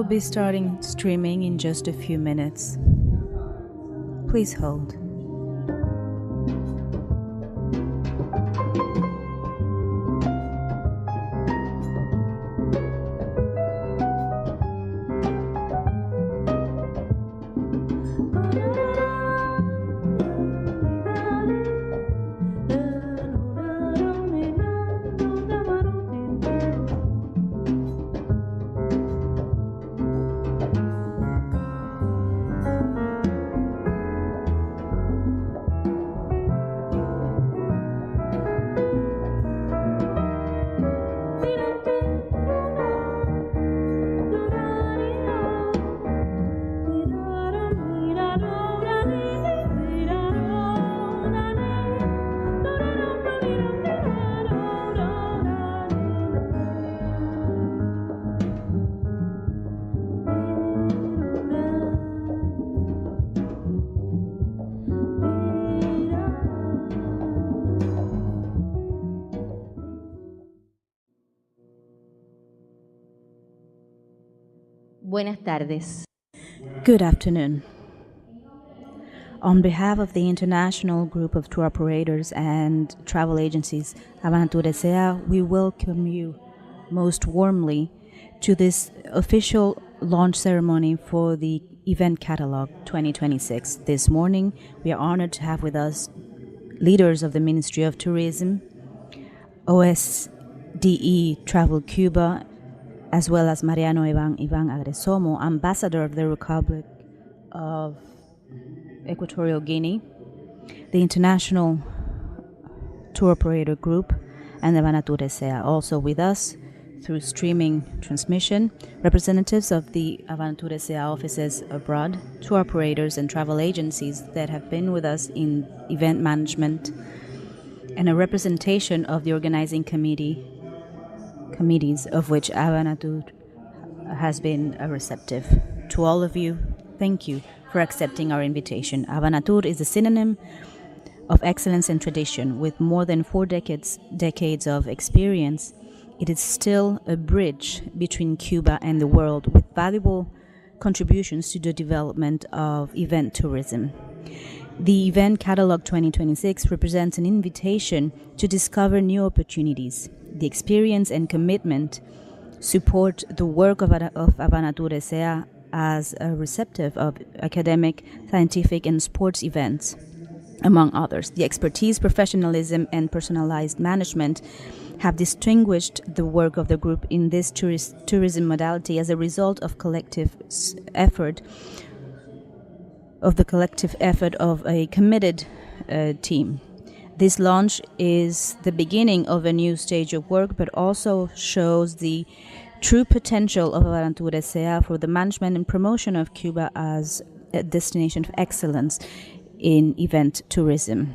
will be starting streaming in just a few minutes. Please hold. Buenas tardes. Good afternoon. On behalf of the International Group of Tour Operators and Travel Agencies, Havanatur S.A, we welcome you most warmly to this official launch ceremony for the Event Catalog 2026. This morning, we are honored to have with us leaders of the Ministry of Tourism, OSDE Travel Cuba, as well as Mariano Ivan Agresomo, Ambassador of the Republic of Equatorial Guinea, the International Tour Operator Group, and the Havanatur S.A. Also with us through streaming transmission, representatives of the Havanatur S.A. offices abroad, tour operators and travel agencies that have been with us in event management, and a representation of the organizing committees of which Havanatur has been receptive. To all of you, thank you for accepting our invitation. Havanatur is a synonym of excellence and tradition. With more than 4 decades of experience, it is still a bridge between Cuba and the world, with valuable contributions to the development of event tourism. The Event Catalog 2026 represents an invitation to discover new opportunities. The experience and commitment support the work of Havanatur S.A. as a receptive of academic, scientific, and sports events, among others. The expertise, professionalism, and personalized management have distinguished the work of the group in this tourism modality as a result of the collective effort of a committed team. This launch is the beginning of a new stage of work, but also shows the true potential of Havanatur S.A. for the management and promotion of Cuba as a destination of excellence in event tourism.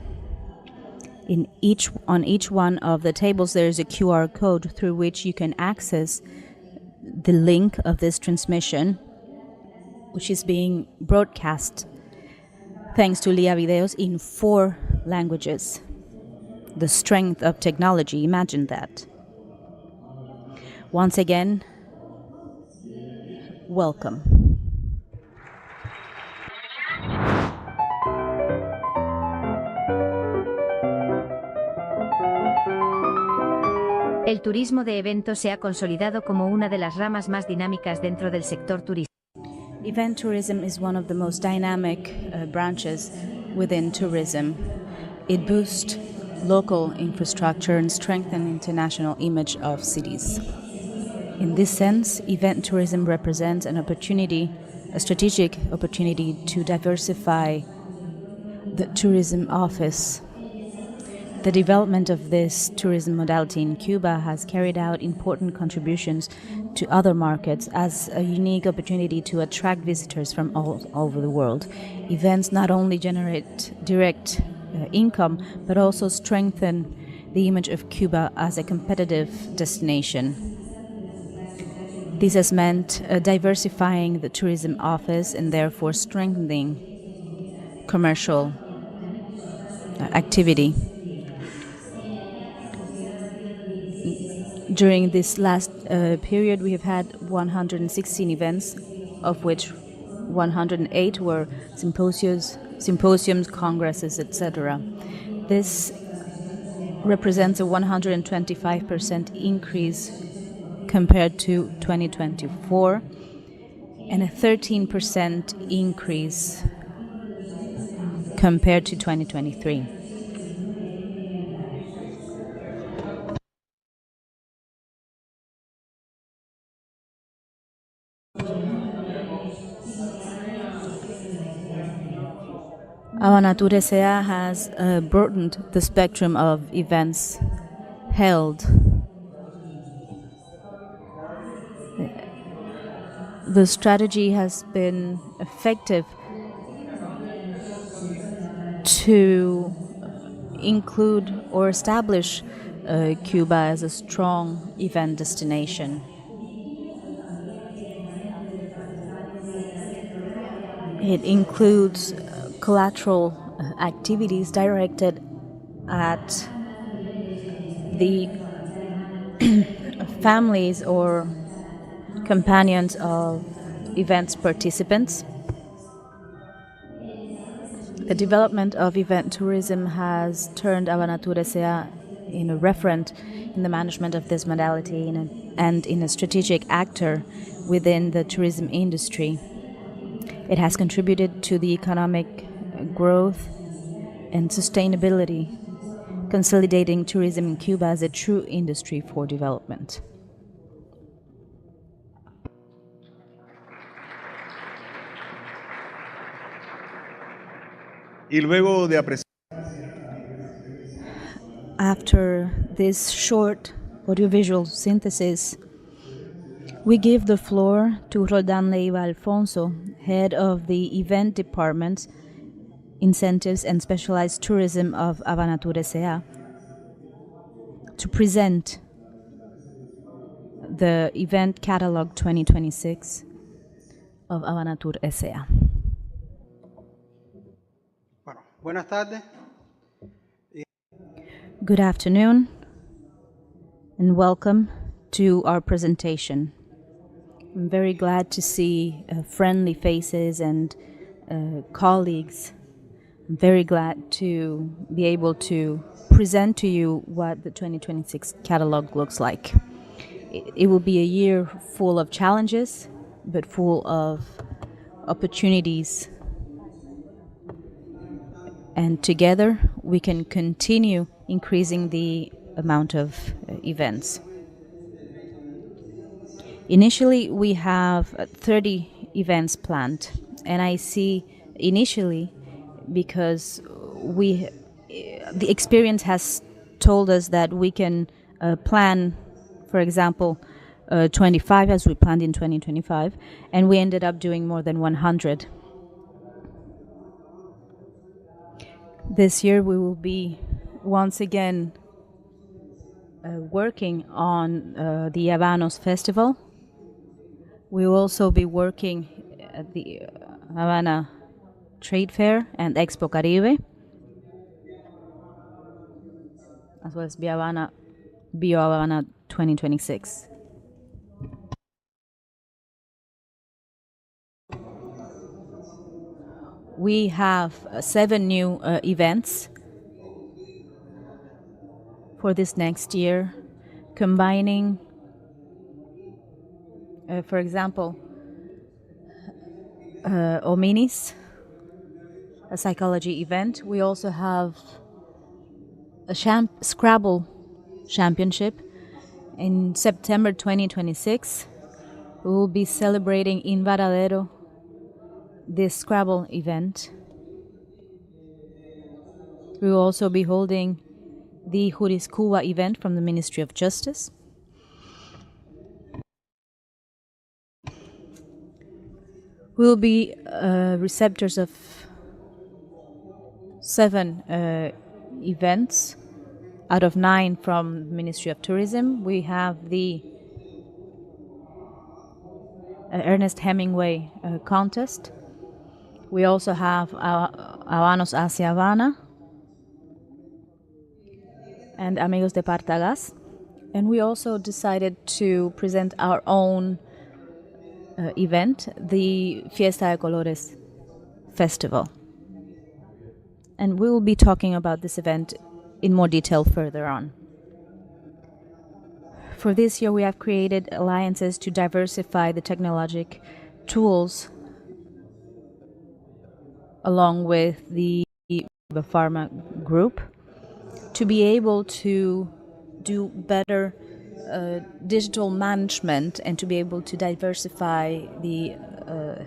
On each one of the tables, there is a QR code through which you can access the link of this transmission, which is being broadcast thanks to Lia Videos in 4 languages. The strength of technology, imagine that. Once again, welcome. El turismo de eventos se ha consolidado como una de las ramas más dinámicas dentro del sector turístico. Event tourism is one of the most dynamic branches within tourism. It boosts local infrastructure and strengthens the international image of cities. In this sense, event tourism represents an opportunity, a strategic opportunity to diversify the tourism office. The development of this tourism modality in Cuba has carried out important contributions to other markets as a unique opportunity to attract visitors from all over the world. Events not only generate direct income, but also strengthen the image of Cuba as a competitive destination. This has meant diversifying the tourism office and therefore strengthening commercial activity. During this last period, we have had 116 events, of which 108 were symposiums, congresses, etc. This represents a 125% increase compared to 2024 and a 13% increase compared to 2023. Havanatur S.A. has broadened the spectrum of events held. The strategy has been effective to include or establish Cuba as a strong event destination. It includes collateral activities directed at the families or companions of events participants. The development of event tourism has turned Havanatur S.A. in a referent in the management of this modality and in a strategic actor within the tourism industry. It has contributed to the economic growth and sustainability, consolidating tourism in Cuba as a true industry for development. After this short audiovisual synthesis, we give the floor to Roldan Leiva Alfonso, head of the event department, incentives and specialized tourism of Havanatur S.A., to present the event catalog 2026 of Havanatur S.A. Buenas tardes. Good afternoon and welcome to our presentation. I'm very glad to see friendly faces and colleagues. I'm very glad to be able to present to you what the 2026 catalog looks like. It will be a year full of challenges, but full of opportunities. And together we can continue increasing the amount of events. Initially, we have 30 events planned, and I see initially because the experience has told us that we can plan, for example, 25 as we planned in 2025, and we ended up doing more than 100. This year we will be once again working on the Habanos Festival. We will also be working at the Havana Trade Fair and Expo Caribe, as well as Bio Havana 2026. We have 7 new events for this next year, combining, for example, Ominis, a psychology event. We also have a Scrabble championship. In September 2026, we will be celebrating in Varadero this Scrabble event. We will also be holding the Juris Cuba event from the Ministry of Justice. We will be receptors of 7 events out of 9 from the Ministry of Tourism. We have the Ernest Hemingway contest. We also have Habanos hacia Havana and Amigos de Partagas. And we also decided to present our own event, the Fiesta de Colores festival. And we will be talking about this event in more detail further on. For this year, we have created alliances to diversify the technologic tools along with the pharma group to be able to do better digital management and to be able to diversify the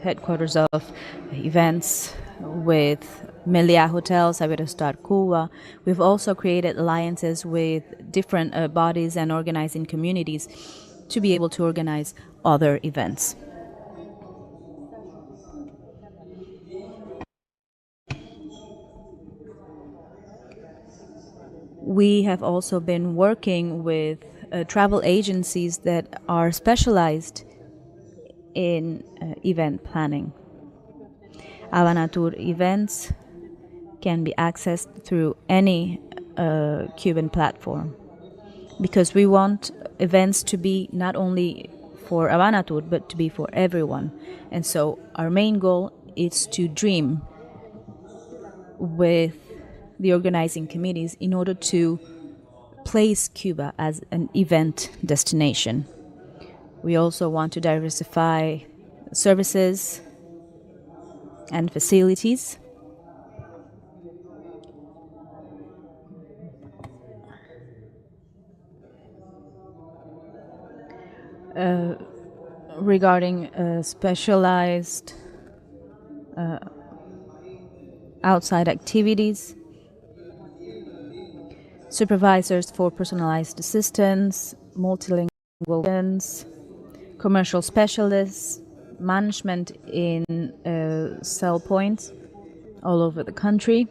headquarters of events with Melia Hotels, Havanatur Cuba. We've also created alliances with different bodies and organizing communities to be able to organize other events. We have also been working with travel agencies that are specialized in event planning. Havanatur events can be accessed through any Cuban platform because we want events to be not only for Havanatur but to be for everyone. And so our main goal is to dream with the organizing committees in order to place Cuba as an event destination. We also want to diversify services and facilities. Regarding specialized outside activities, supervisors for personalized assistance, multilingual students, commercial specialists, management in cell points all over the country.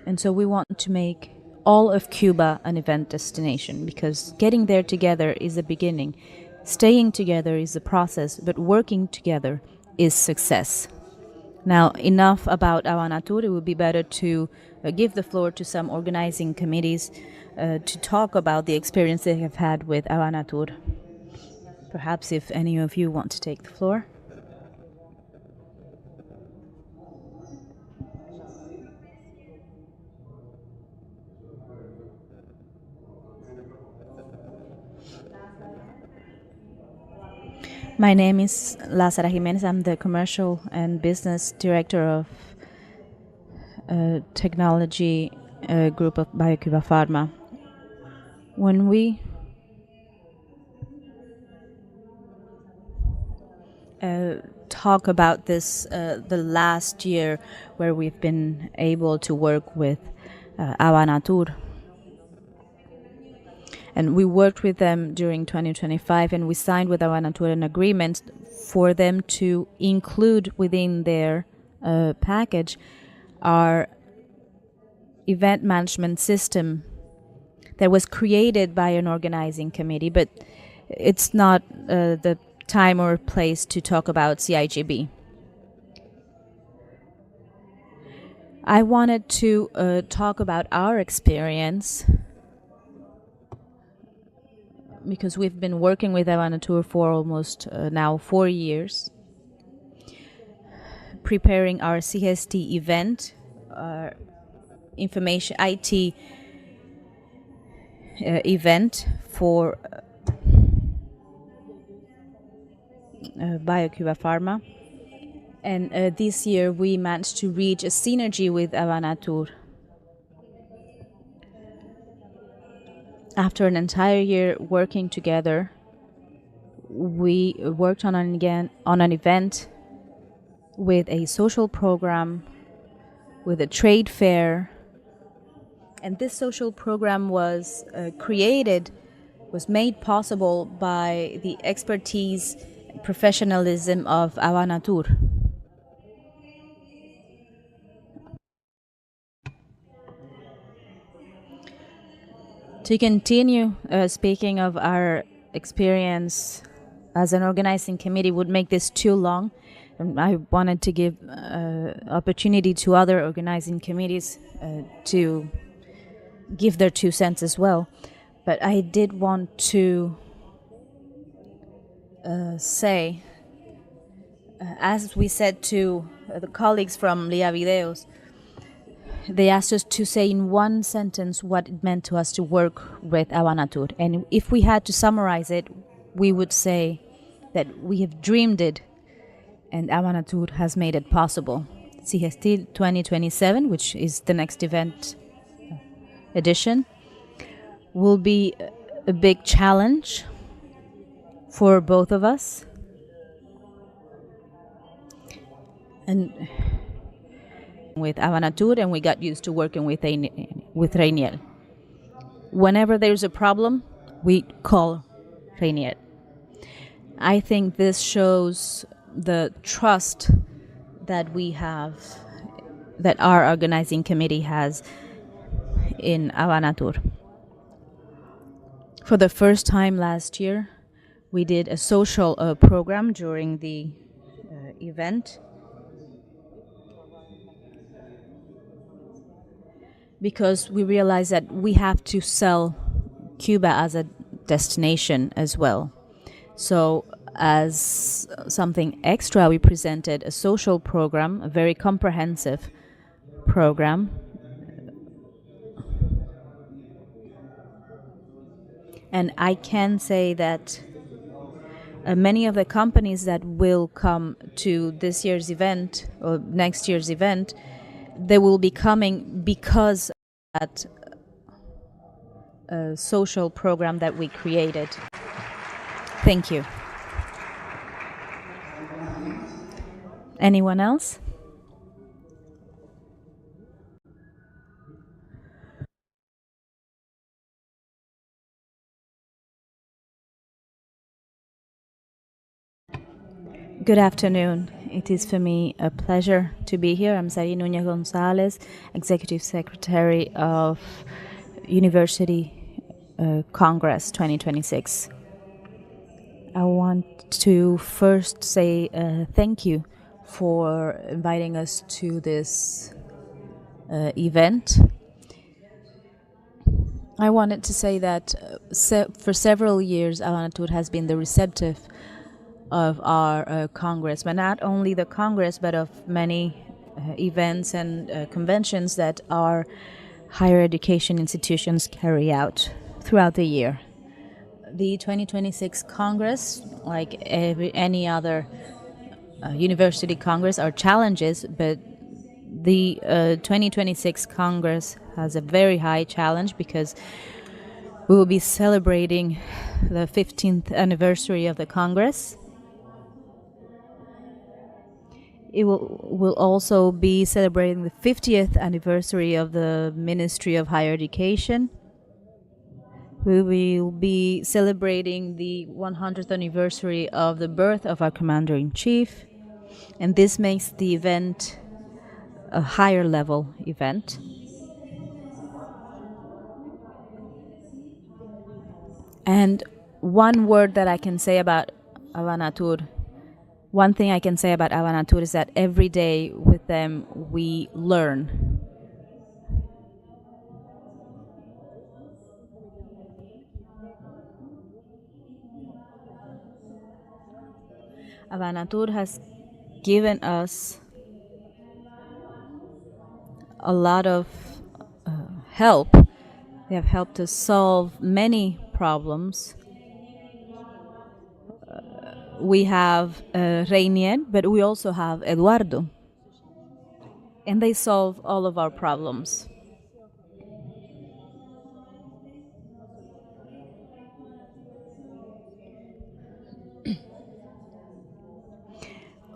And so we want to make all of Cuba an event destination because getting there together is a beginning. Staying together is a process, but working together is success. Now, enough about Havanatur. It would be better to give the floor to some organizing committees to talk about the experience they have had with Havanatur. Perhaps if any of you want to take the floor. My name is Lázara Jiménez. I'm the commercial and business director of technology group of BioCuba Pharma. When we talk about this, the last year where we've been able to work with Havanatur, and we worked with them during 2025, and we signed with Havanatur an agreement for them to include within their package our event management system that was created by an organizing committee, but it's not the time or place to talk about CIGB. I wanted to talk about our experience because we've been working with Havanatur for almost now 4 years, preparing our CST event, our information IT event for BioCuba Pharma. And this year we managed to reach a synergy with Havanatur. After an entire year working together, we worked on an event with a social program, with a trade fair. And this social program was made possible by the expertise and professionalism of Havanatur. To continue speaking of our experience as an organizing committee would make this too long. And I wanted to give opportunity to other organizing committees to give their 2 cents as well. But I did want to say, as we said to the colleagues from Lia Videos, they asked us to say in one sentence what it meant to us to work with Havanatur. And if we had to summarize it, we would say that we have dreamed it and Havanatur has made it possible. Sigestil 2027, which is the next event edition, will be a big challenge for both of us. And with Havanatur, and we got used to working with Reiniel. Whenever there's a problem, we call Reiniel. I think this shows the trust that we have, that our organizing committee has in Havanatur. For the first time last year, we did a social program during the event, because we realized that we have to sell Cuba as a destination as well. So as something extra, we presented a social program, a very comprehensive program. And I can say that many of the companies that will come to this year's event or next year's event, they will be coming because of that social program that we created. Thank you. Anyone else? Good afternoon. It is for me a pleasure to be here. I'm Sari Nuñez Gonzalez, Executive Secretary of University Congress 2026. I want to first say thank you for inviting us to this event. I wanted to say that for several years, Havanatur has been the receptive of our Congress, but not only the Congress, but of many events and conventions that our higher education institutions carry out throughout the year. The 2026 Congress, like any other university Congress, are challenges, but the 2026 Congress has a very high challenge because we will be celebrating the 15th anniversary of the Congress. It will also be celebrating the 50th anniversary of the Ministry of Higher Education. We will be celebrating the 100th anniversary of the birth of our Commander-in-Chief, and this makes the event a higher level event. And one word that I can say about Havanatur, one thing I can say about Havanatur is that every day with them we learn. Havanatur has given us a lot of help. They have helped us solve many problems. We have Reinier, but we also have Eduardo. And they solve all of our problems.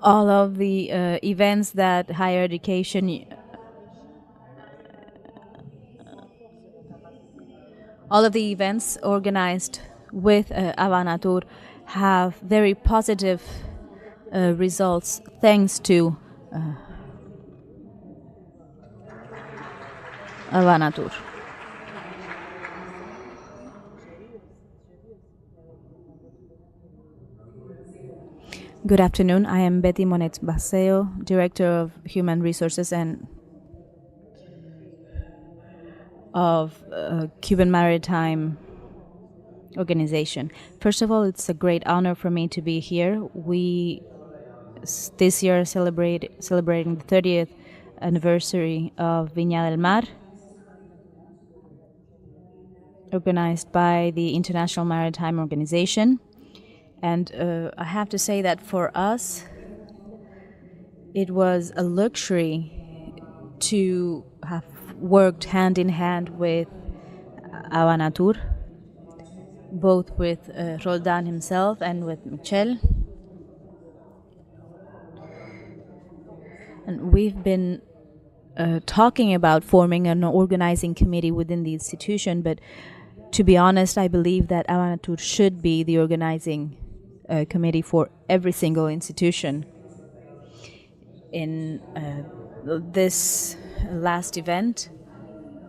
All of the events that higher education, all of the events organized with Havanatur have very positive results thanks to Havanatur. Good afternoon. I am Betty Monet Baseo, Director of Human Resources and of Cuban Maritime Organization. First of all, it's a great honor for me to be here. We this year are celebrating the 30th anniversary of Viña del Mar, organized by the International Maritime Organization. And I have to say that for us, it was a luxury to have worked hand in hand with Havanatur, both with Roldan himself and with Michel. And we've been talking about forming an organizing committee within the institution, but to be honest, I believe that Havanatur should be the organizing committee for every single institution. In this last event,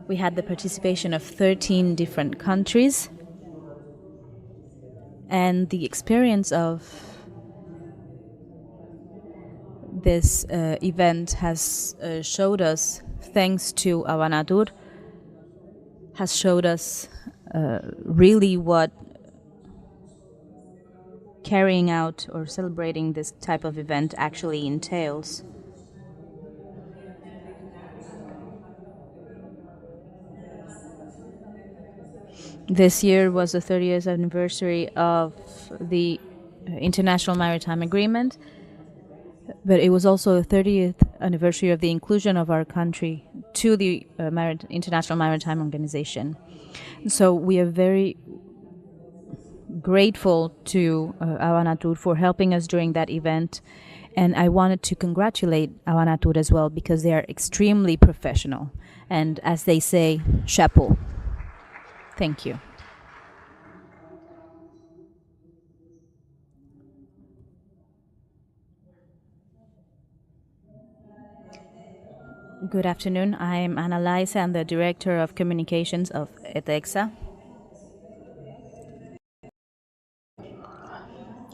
we had the participation of 13 different countries, and the experience of this event has showed us, thanks to Havanatur, has showed us really what carrying out or celebrating this type of event actually entails. This year was the 30th anniversary of the International Maritime Agreement, but it was also the 30th anniversary of the inclusion of our country to the International Maritime Organization. So we are very grateful to Havanatur for helping us during that event, and I wanted to congratulate Havanatur as well, because they are extremely professional, and as they say, chapeau. Thank you. Good afternoon. I'm Ana Laisa. I'm the Director of Communications of ETEXA.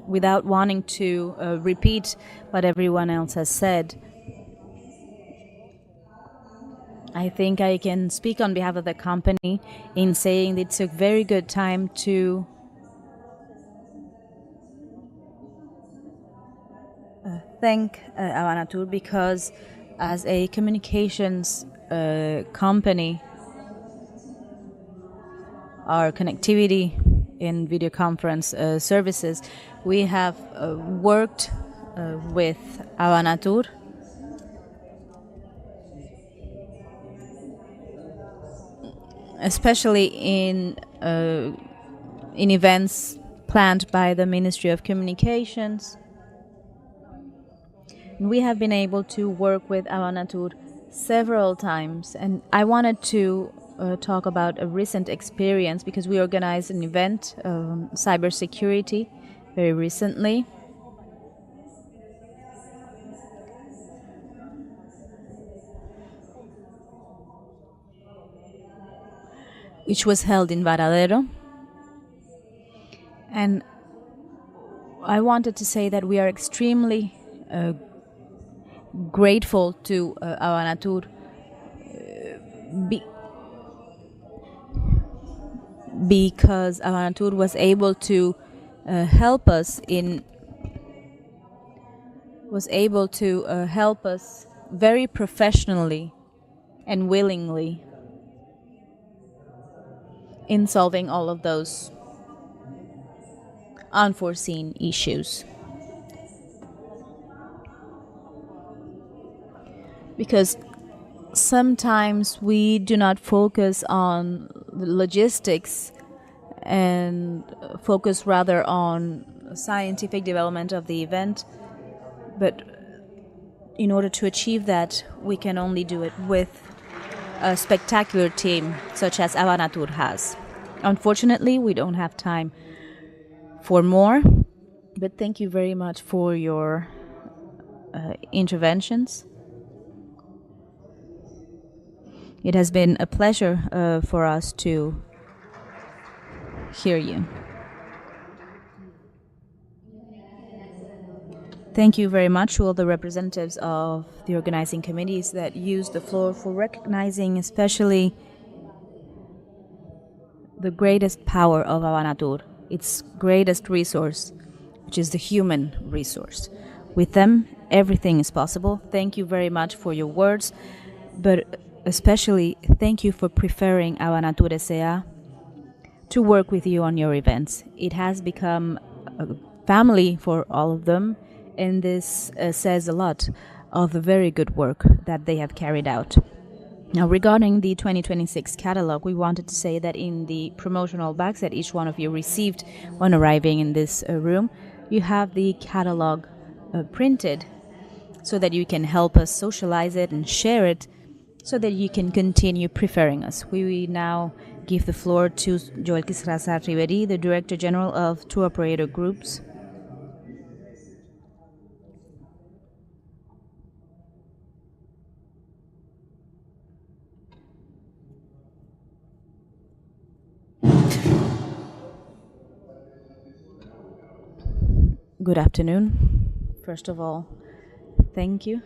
Without wanting to repeat what everyone else has said, I think I can speak on behalf of the company in saying that it's a very good time to thank Havanatur, because as a communications company, our connectivity in video conference services, we have worked with Havanatur especially in events planned by the Ministry of Communications. We have been able to work with Havanatur several times, and I wanted to talk about a recent experience, because we organized an event, cybersecurity, very recently. Which was held in Varadero. And I wanted to say that we are extremely grateful to Havanatur because Havanatur was able to help us very professionally and willingly in solving all of those unforeseen issues. Because sometimes we do not focus on the logistics and focus rather on scientific development of the event, but in order to achieve that, we can only do it with a spectacular team such as Havanatur has. Unfortunately, we don't have time for more, but thank you very much for your interventions. It has been a pleasure for us to hear you. Thank you very much to all the representatives of the organizing committees that used the floor for recognizing especially the greatest power of Havanatur, its greatest resource, which is the human resource. With them, everything is possible. Thank you very much for your words, but especially thank you for preferring Havanatur S.A. to work with you on your events. It has become a family for all of them, and this says a lot of the very good work that they have carried out. Now, regarding the 2026 catalog, we wanted to say that in the promotional bags that each one of you received when arriving in this room, you have the catalog printed so that you can help us socialize it and share it so that you can continue preferring us. We now give the floor to Joel Quisrazar Riveri, the Director General of Tour Operator Groups. Good afternoon. First of all, thank you.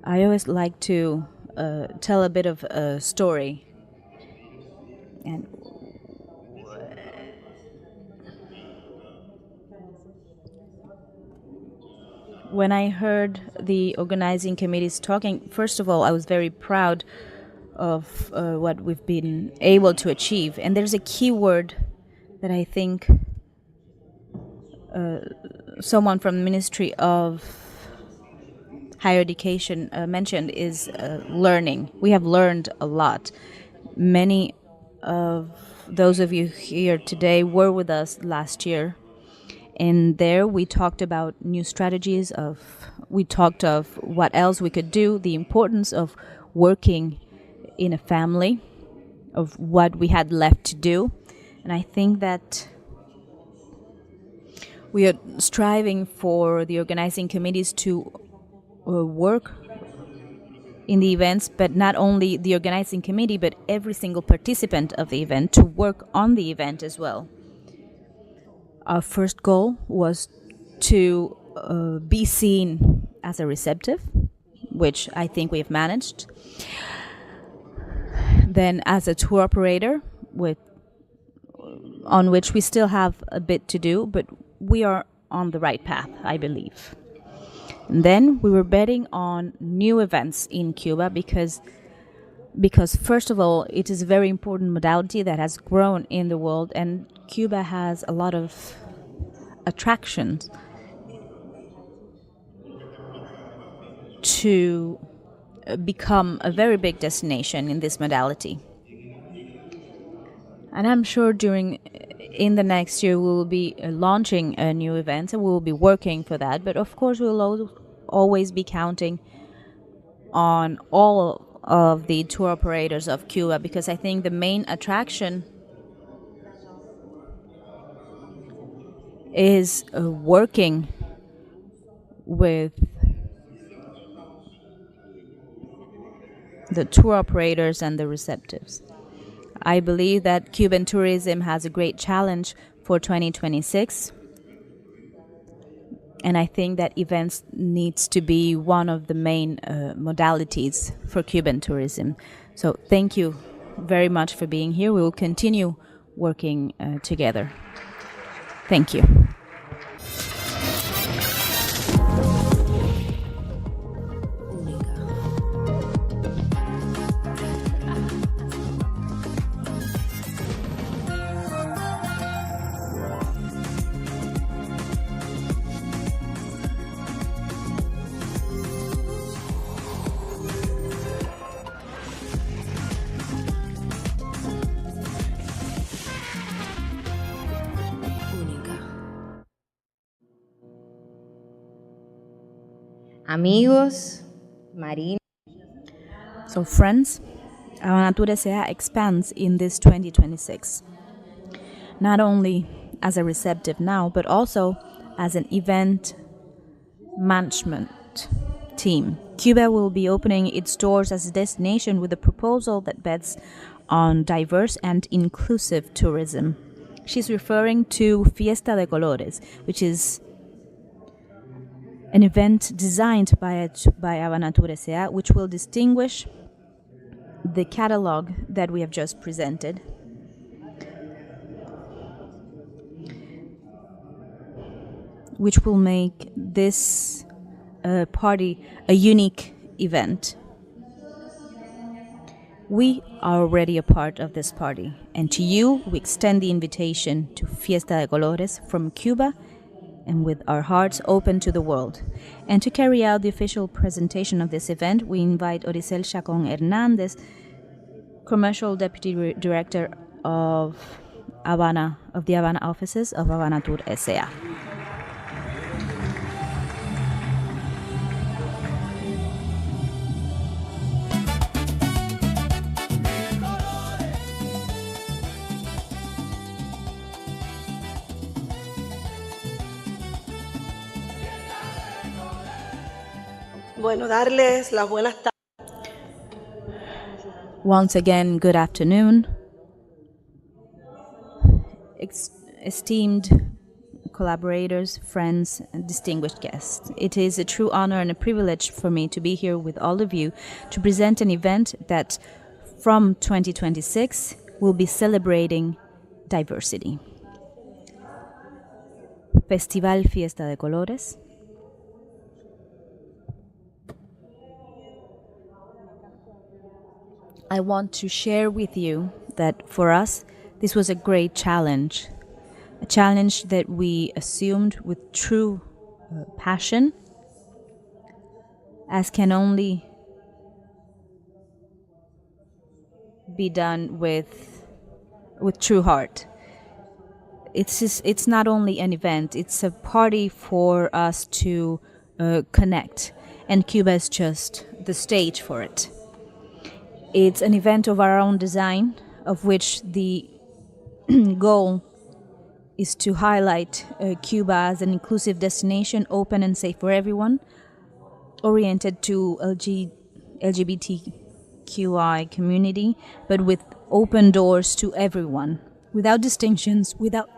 I always like to tell a bit of a story. And when I heard the organizing committees talking, first of all, I was very proud of what we've been able to achieve. And there's a key word that I think someone from the Ministry of Higher Education mentioned is learning. We have learned a lot. Many of those of you here today were with us last year, and there we talked about new strategies. We talked of what else we could do, the importance of working in a family, of what we had left to do, and I think that we are striving for the organizing committees to work in the events, but not only the organizing committee, but every single participant of the event to work on the event as well. Our first goal was to be seen as a receptive, which I think we've managed. Then as a tour operator, on which we still have a bit to do, but we are on the right path, I believe. And then we were betting on new events in Cuba because first of all, it is a very important modality that has grown in the world, and Cuba has a lot of attractions to become a very big destination in this modality. And I'm sure in the next year we will be launching a new event, and we will be working for that. But of course, we will always be counting on all of the tour operators of Cuba, because I think the main attraction is working with the tour operators and the receptives. I believe that Cuban tourism has a great challenge for 2026. And I think that events needs to be one of the main modalities for Cuban tourism. So thank you very much for being here. We will continue working together. Thank you. Amigos, Marina. So friends, Havanatur S.A. expands in this 2026. Not only as a receptive now, but also as an event management team. Cuba will be opening its doors as a destination with a proposal that bets on diverse and inclusive tourism. She's referring to Fiesta de Colores, which is an event designed by Havanatur S.A., which will distinguish the catalog that we have just presented which will make this party a unique event. We are already a part of this party, and to you we extend the invitation to Fiesta de Colores from Cuba, and with our hearts open to the world. And to carry out the official presentation of this event, we invite Oricel Chacon Hernandez, Commercial Deputy Director of the Havana offices of Havanatur S.A. Bueno, darles las buenas tardes. Once again, good afternoon. Esteemed collaborators, friends, and distinguished guests. It is a true honor and a privilege for me to be here with all of you to present an event that from 2026 will be celebrating diversity. Festival Fiesta de Colores. I want to share with you that for us, this was a great challenge, a challenge that we assumed with true passion, as can only be done with true heart. It's not only an event, it's a party for us to connect, and Cuba is just the stage for it. It's an event of our own design, of which the goal is to highlight Cuba as an inclusive destination, open and safe for everyone, oriented to LGBTQI community, but with open doors to everyone, without distinctions, without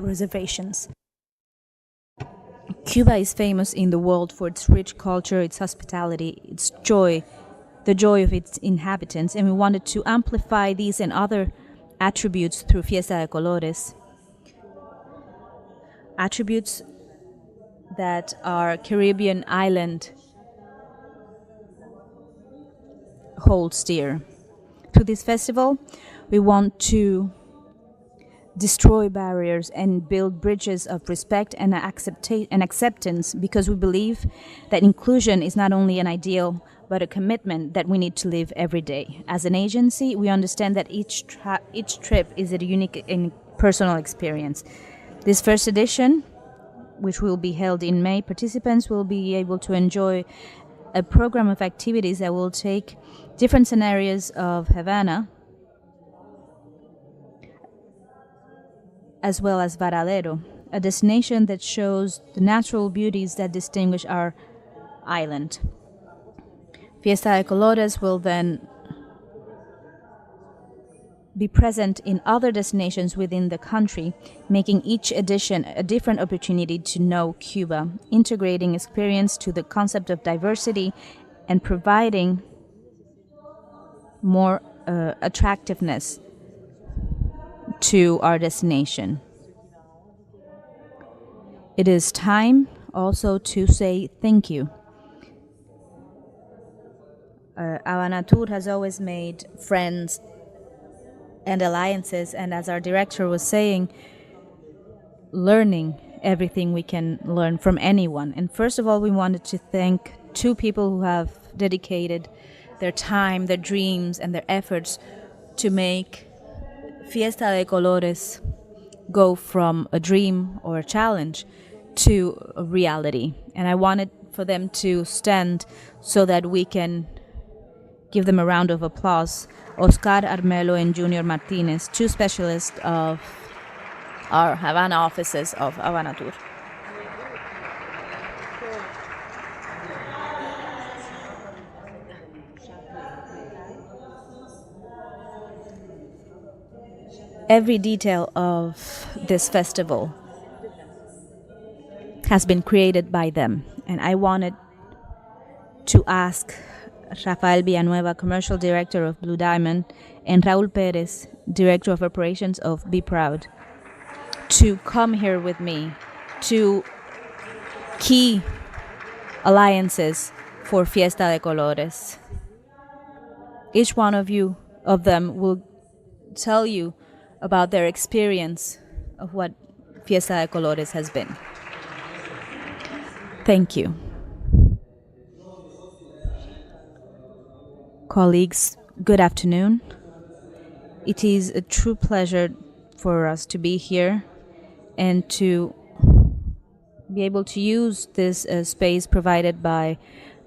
reservations. Cuba is famous in the world for its rich culture, its hospitality, its joy, the joy of its inhabitants, and we wanted to amplify these and other attributes through Fiesta de Colores. Attributes that our Caribbean island holds dear. Through this festival, we want to destroy barriers and build bridges of respect and acceptance, because we believe that inclusion is not only an ideal but a commitment that we need to live every day. As an agency, we understand that each trip is a unique and personal experience. This first edition, which will be held in May, participants will be able to enjoy a program of activities that will take different scenarios of Havana, as well as Varadero, a destination that shows the natural beauties that distinguish our island. Fiesta de Colores will then be present in other destinations within the country, making each edition a different opportunity to know Cuba, integrating experience to the concept of diversity and providing more attractiveness to our destination. It is time also to say thank you. Havanatur has always made friends and alliances, and as our director was saying, learning everything we can learn from anyone. And first of all, we wanted to thank two people who have dedicated their time, their dreams, and their efforts to make Fiesta de Colores go from a dream or a challenge to a reality. And I wanted for them to stand so that we can give them a round of applause. Oscar Armelo and Junior Martinez, two specialists of our Havana offices of Havanatur. Every detail of this festival has been created by them, and I wanted to ask Rafael Villanueva, Commercial Director of Blue Diamond, and Raúl Pérez, Director of Operations of Be Proud, to come here with me to key alliances for Fiesta de Colores. Each one of them will tell you about their experience of what Fiesta de Colores has been. Thank you. Colleagues, good afternoon. It is a true pleasure for us to be here and to be able to use this space provided by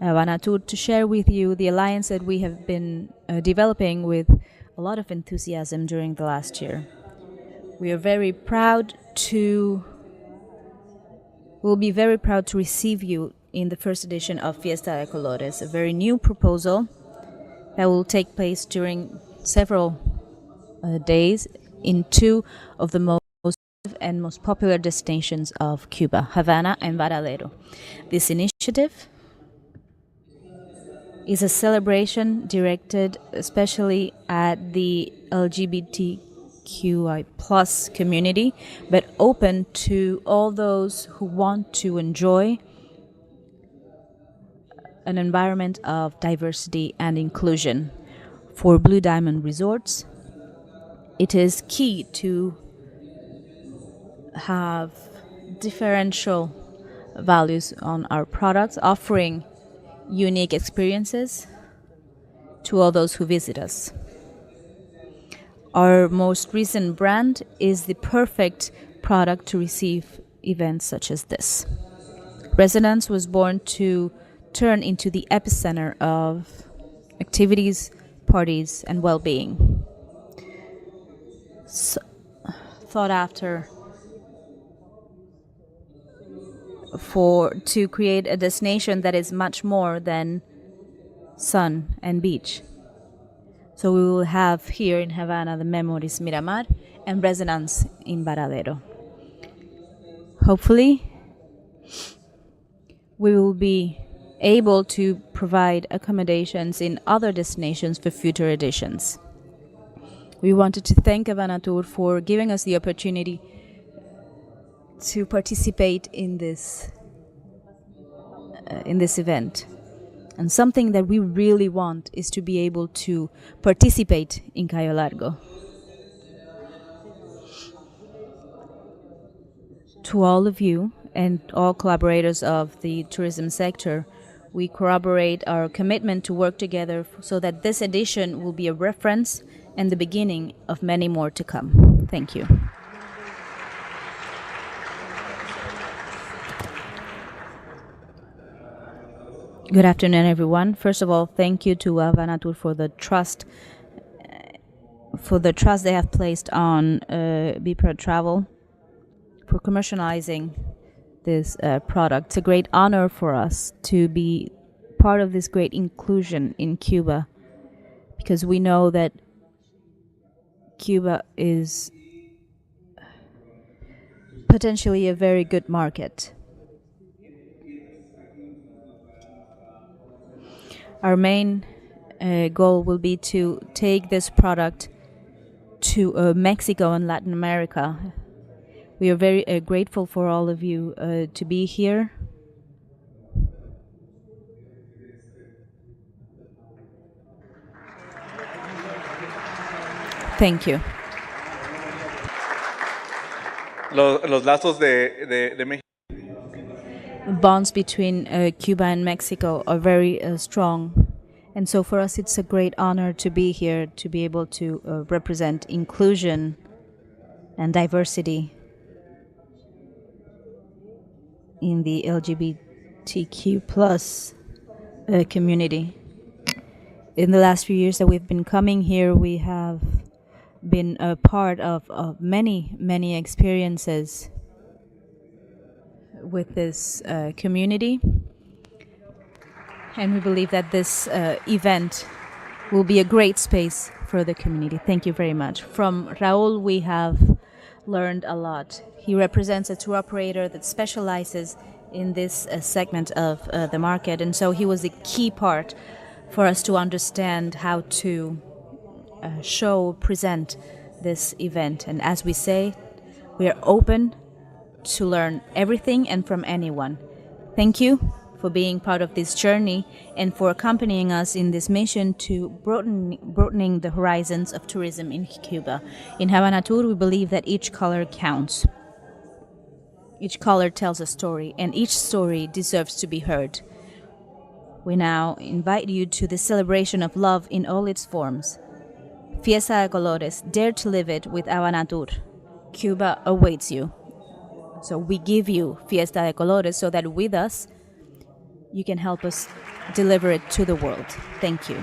Havanatur to share with you the alliance that we have been developing with a lot of enthusiasm during the last year. We'll be very proud to receive you in the first edition of Fiesta de Colores, a very new proposal that will take place during several days in two of the most and most popular destinations of Cuba, Havana and Varadero. This initiative is a celebration directed especially at the LGBTQI plus community, but open to all those who want to enjoy an environment of diversity and inclusion. For Blue Diamond Resorts, it is key to have differential values on our products, offering unique experiences to all those who visit us. Our most recent brand is the perfect product to receive events such as this. Resonance was born to turn into the epicenter of activities, parties, and well-being. Thought after to create a destination that is much more than sun and beach. So we will have here in Havana the Memories Miramar and Resonance in Varadero. Hopefully, we will be able to provide accommodations in other destinations for future editions. We wanted to thank Havanatur for giving us the opportunity to participate in this event. And something that we really want is to be able to participate in Cayo Largo. To all of you and all collaborators of the tourism sector, we corroborate our commitment to work together so that this edition will be a reference and the beginning of many more to come. Thank you. Good afternoon, everyone. First of all, thank you to Havanatur for the trust they have placed on BPRA Travel for commercializing this product. It's a great honor for us to be part of this great inclusion in Cuba, because we know that Cuba is potentially a very good market. Our main goal will be to take this product to Mexico and Latin America. We are very grateful for all of you to be here. Thank you. Los lazos de México. Bonds between Cuba and Mexico are very strong. And so for us, it's a great honor to be here, to be able to represent inclusion and diversity in the LGBTQ plus community. In the last few years that we've been coming here, we have been a part of many experiences with this community, and we believe that this event will be a great space for the community. Thank you very much. From Raul, we have learned a lot. He represents a tour operator that specializes in this segment of the market, and so he was a key part for us to understand how to present this event. And as we say, we are open to learn everything and from anyone. Thank you for being part of this journey and for accompanying us in this mission to broadening the horizons of tourism in Cuba. In Havanatur, we believe that each color counts. Each color tells a story, and each story deserves to be heard. We now invite you to the celebration of love in all its forms. Fiesta de Colores, dare to live it with Havanatur. Cuba awaits you. So we give you Fiesta de Colores so that with us, you can help us deliver it to the world. Thank you.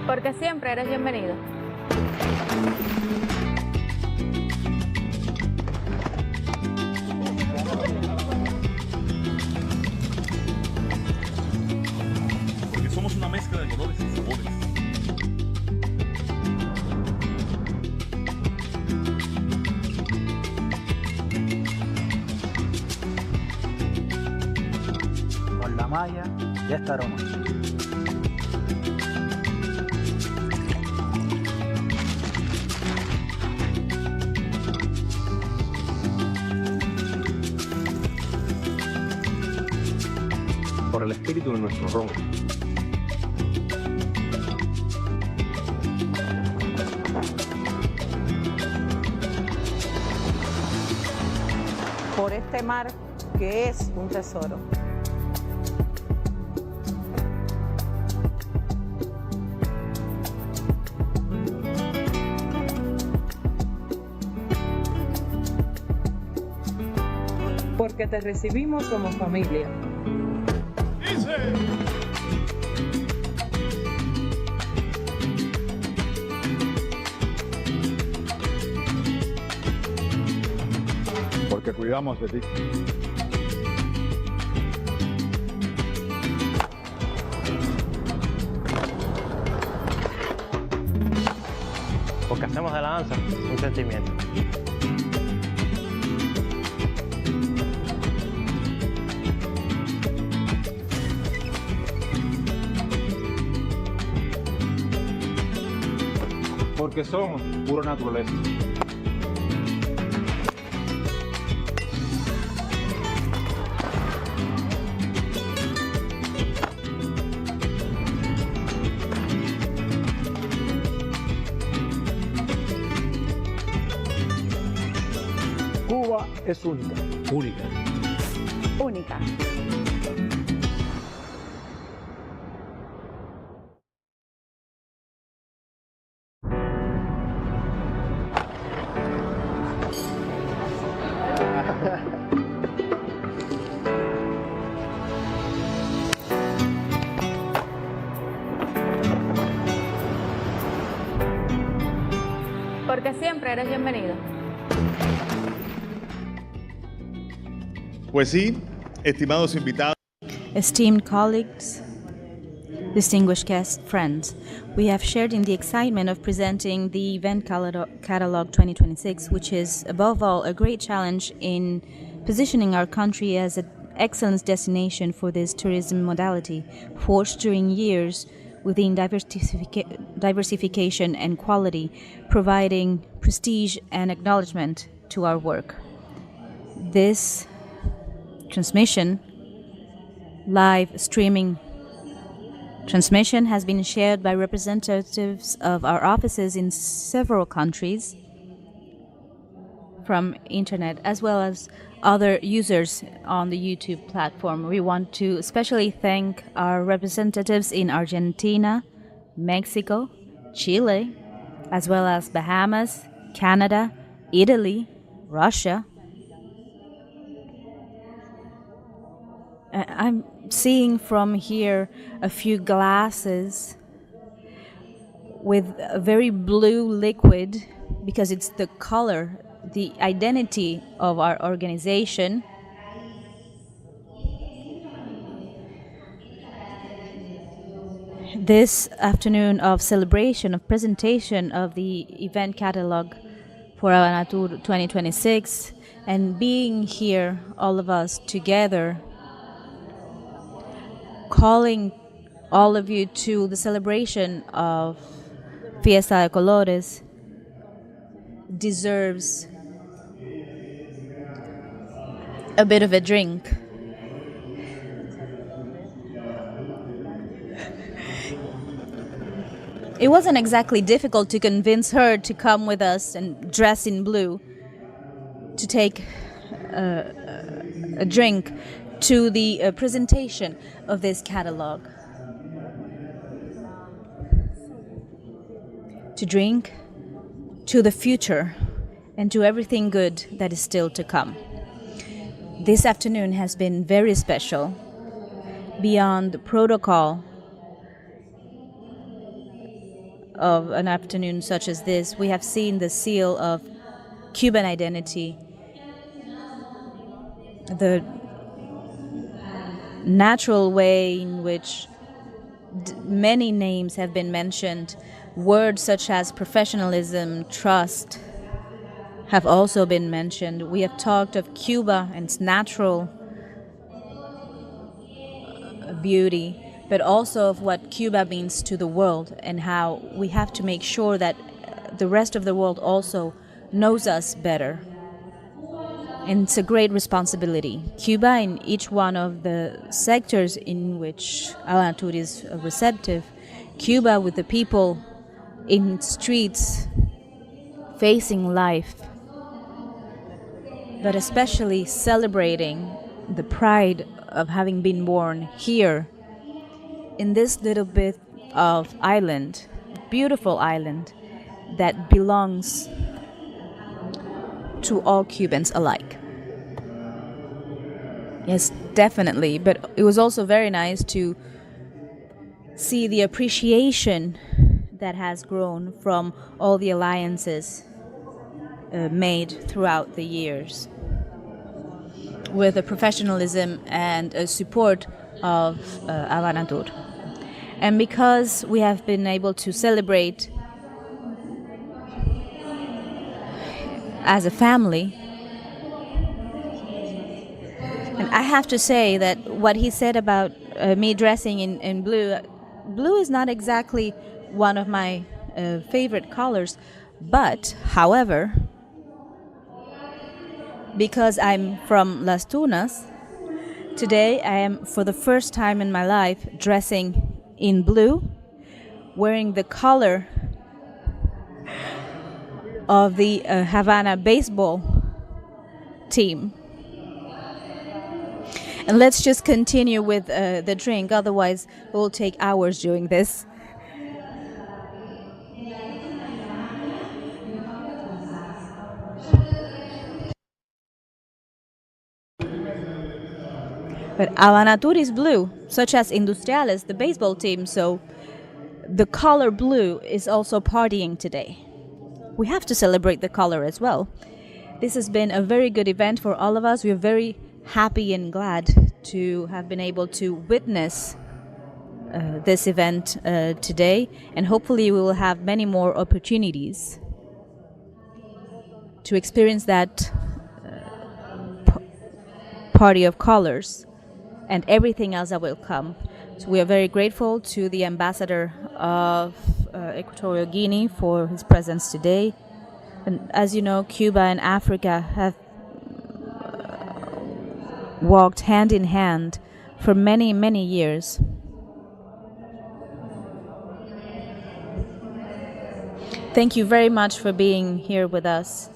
Porque siempre eres bienvenido. Porque somos una mezcla de colores y sabores. Con la malla y este aroma. Por el espíritu de nuestro ron. Por este mar que es un tesoro. Porque te recibimos como familia. Porque cuidamos de ti. Porque hacemos de la danza un sentimiento. Porque somos pura naturaleza. Cuba es única. Única. Única. Porque siempre eres bienvenido. Pues sí, estimados invitados. Esteemed colleagues, distinguished guests, friends, we have shared in the excitement of presenting the Event Catalog 2026, which is, above all, a great challenge in positioning our country as an excellence destination for this tourism modality, forged during years within diversification and quality, providing prestige and acknowledgement to our work. This transmission, live streaming transmission, has been shared by representatives of our offices in several countries from internet, as well as other users on the YouTube platform. We want to especially thank our representatives in Argentina, Mexico, Chile, as well as Bahamas, Canada, Italy, Russia. I'm seeing from here a few glasses with a very blue liquid, because it's the color, the identity of our organization. This afternoon of celebration, of presentation of the event catalog for Havanatur 2026, and being here, all of us together, calling all of you to the celebration of Fiesta de Colores, deserves a bit of a drink. It wasn't exactly difficult to convince her to come with us and dress in blue to take a drink to the presentation of this catalog. To drink to the future and to everything good that is still to come. This afternoon has been very special. Beyond the protocol of an afternoon such as this, we have seen the seal of Cuban identity, the natural way in which many names have been mentioned. Words such as professionalism, trust have also been mentioned. We have talked of Cuba and its natural beauty, but also of what Cuba means to the world and how we have to make sure that the rest of the world also knows us better. And it's a great responsibility. Cuba, in each one of the sectors in which Havanatur is receptive, Cuba with the people in its streets facing life, but especially celebrating the pride of having been born here in this little bit of island, beautiful island that belongs to all Cubans alike. Yes, definitely. But it was also very nice to see the appreciation that has grown from all the alliances made throughout the years, with the professionalism and support of Havanatur. And because we have been able to celebrate as a family, and I have to say that what he said about me dressing in blue, blue is not exactly one of my favorite colors, but however, because I'm from Las Tunas, today I am for the first time in my life dressing in blue, wearing the color of the Havana baseball team. And let's just continue with the drink, otherwise it will take hours doing this. But Havanatur is blue, such as Industriales, the baseball team, so the color blue is also partying today. We have to celebrate the color as well. This has been a very good event for all of us. We are very happy and glad to have been able to witness this event today, and hopefully we will have many more opportunities to experience that party of colors and everything else that will come. So we are very grateful to the ambassador of Equatorial Guinea for his presence today. And as you know, Cuba and Africa have walked hand in hand for many, many years. Thank you very much for being here with us.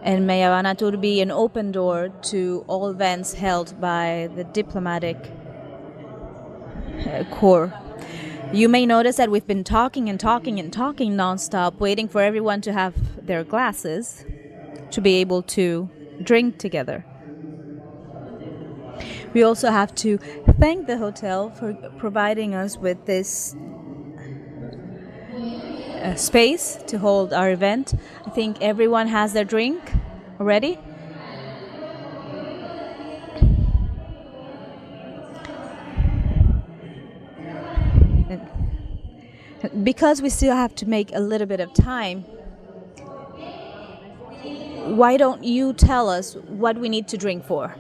And may Havanatur be an open door to all events held by the diplomatic corps. You may notice that we've been talking and talking and talking nonstop, waiting for everyone to have their glasses to be able to drink together. We also have to thank the hotel for providing us with this space to hold our event. I think everyone has their drink already. Because we still have to make a little bit of time, why don't you tell us what we need to drink for?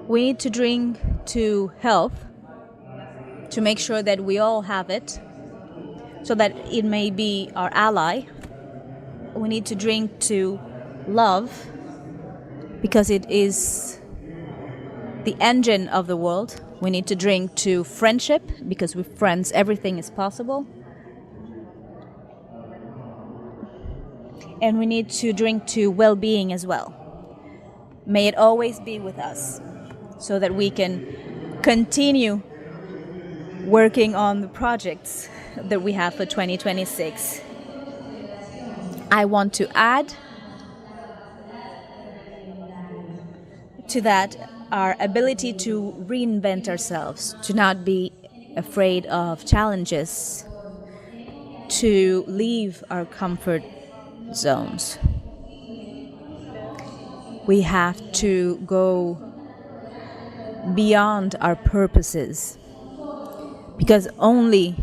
We need to drink to health, to make sure that we all have it, so that it may be our ally. We need to drink to love, because it is the engine of the world. We need to drink to friendship, because with friends everything is possible. And we need to drink to well-being as well. May it always be with us, so that we can continue working on the projects that we have for 2026. I want to add to that our ability to reinvent ourselves, to not be afraid of challenges, to leave our comfort zones. We have to go beyond our purposes, because only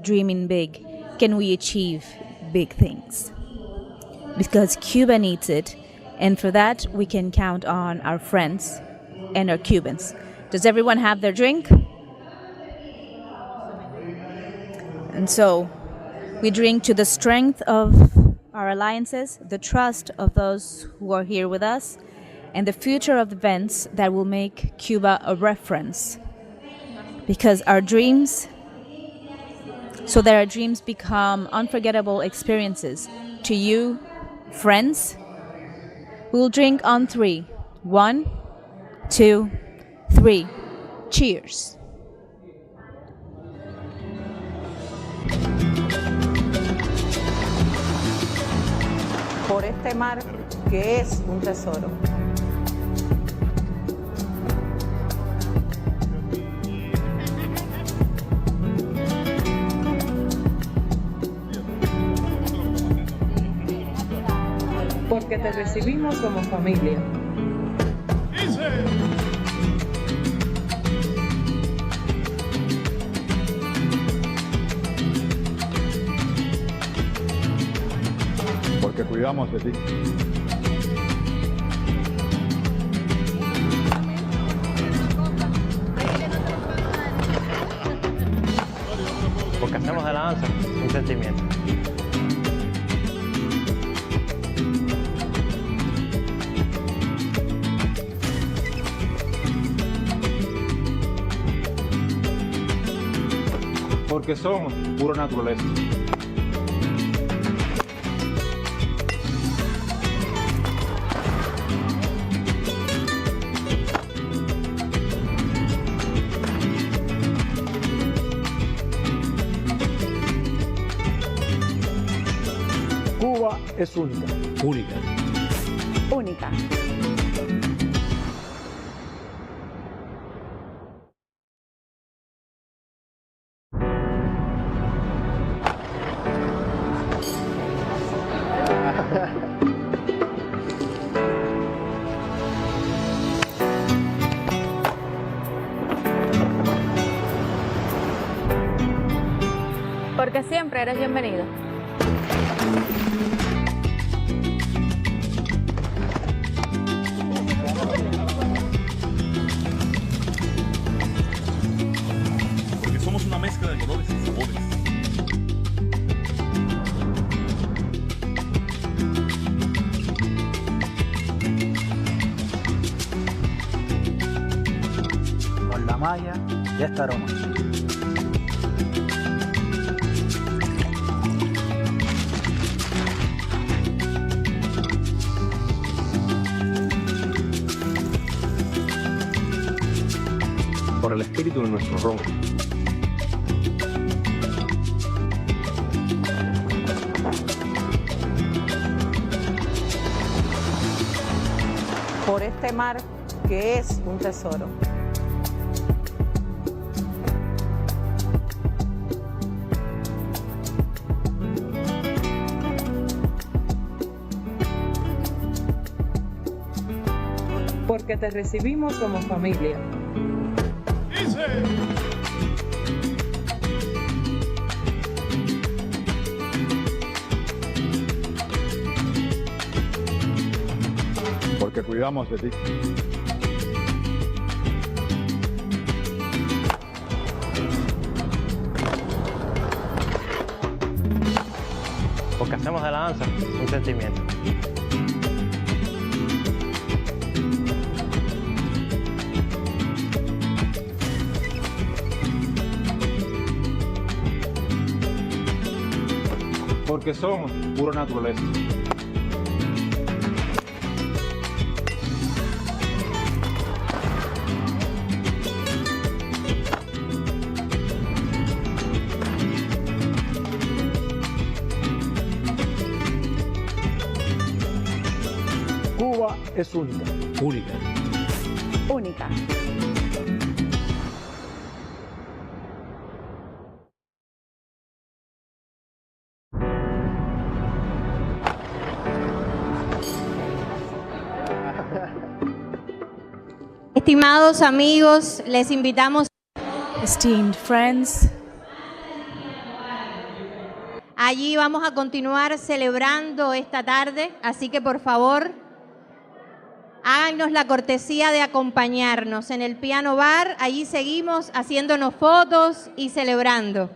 dreaming big can we achieve big things. Because Cuba needs it, and for that we can count on our friends and our Cubans. Does everyone have their drink? And so we drink to the strength of our alliances, the trust of those who are here with us, and the future of events that will make Cuba a reference. Because our dreams, so that our dreams become unforgettable experiences. To you, friends, we will drink on 3. 1, 2, 3. Cheers. Por este mar que es un tesoro. Porque te recibimos como familia. Porque cuidamos de ti. Porque hacemos de la danza un sentimiento. Porque somos pura naturaleza. Cuba es única. Única. Única. Porque siempre eres bienvenido. Con la malla y este aroma. Por el espíritu de nuestro ron. Por este mar que es un tesoro. Porque te recibimos como familia. Porque cuidamos de ti. Porque hacemos de la danza un sentimiento. Porque somos pura naturaleza. Cuba es única. Única. Única. Estimados amigos, les invitamos. Esteemed friends, Allí vamos a continuar celebrando esta tarde, así que por favor, háganos la cortesía de acompañarnos en el piano bar. Allí seguimos haciéndonos fotos y celebrando.